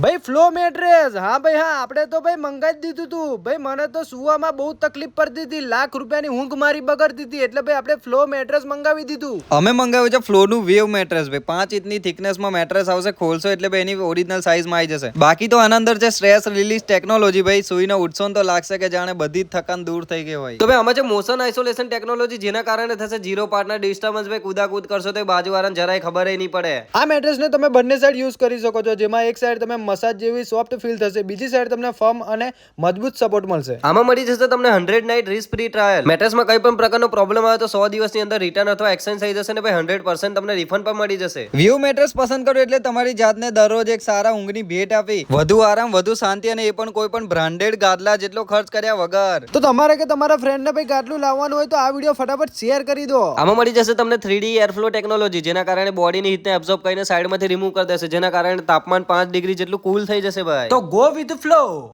ભાઈ flow mattress, હા ભાઈ હા, આપણે તો ભાઈ મંગાવી દીધું તું ભાઈ. મને તો સુવામાં બહુ તકલીફ પડતી હતી, લાખ રૂપિયાની ઊંઘ મારી બગડતી હતી, એટલે ભાઈ આપણે ફ્લો મેટ્રેસ મંગાવી દીધું. અમે મંગાવ્યું છે ફ્લોનું વેવ મેટ્રેસ ભાઈ. 5 ઇંચની થિકનેસમાં મેટ્રેસ આવશે. ખોલશો એટલે ભાઈ એની ઓરિજિનલ સાઇઝમાં આવી જશે. બાકી તો આના અંદર છે સ્ટ્રેસ રિલીઝ ટેકનોલોજી ભાઈ. સુઈને ઉઠશો તો લાગશે કે જાણે બધી જ થકાન દૂર થઈ ગઈ હોય. તો ભાઈ આમાં છે મોશન આઇસોલેશન ટેકનોલોજી, જેના કારણે થશે ઝીરો પાર્ટનર ડિસ્ટર્બન્સ ભાઈ. કૂદાકૂદ કરશો તો બાજુવાળાને જરાય ખબર નહીં પડે. આ મેટ્રેસને તમે બંને સાઈડ યુઝ કરી શકો છો, જેમાં એક સાઈડ તમે મસાજ જેવી સોફ્ટ ફીલ થશે, બીજી સાઈડ તમને ફર્મ અને મજબૂત સપોર્ટ મળશે. આમાં મળી જશે તમને 100 નાઇટ રિસ્ક ફ્રી ટ્રાયલ. મેટ્રેસમાં કઈ પણ પ્રકારનો પ્રોબ્લેમ આવે તો 100 દિવસની અંદર રિટર્ન અથવા એક્સચેન્જ થઈ જશે ને ભાઈ 100% તમને રિફંડ પણ મળી જશે. વ્યૂ મેટ્રેસ પસંદ કરો એટલે તમારી જાતને દરરોજ એક સારા ઊંઘની ભેટ આપી. વધુ આરામ, વધુ શાંતિ, અને એ પણ કોઈ પણ બ્રાન્ડેડ ગાદલા જેટલો ખર્ચ કર્યા વગર. તો તમારે કે તમારા ફ્રેન્ડને ભાઈ ગાદલું લાવવાનું હોય તો આ વિડીયો ફટાફટ શેર કરી દો. આમાં મળી જશે તમને 3D એરફ્લો ટેકનોલોજી, જેના કારણે બોડીની હીટને એબ્ઝોર્બ કરીને સાઈડમાંથી રિમૂવ કરી દેશે, જેના કારણે તાપમાન 5 ડિગ્રી જેટલું કૂલ થઈ જશે ભાઈ. તો ગો વિથ ફ્લો.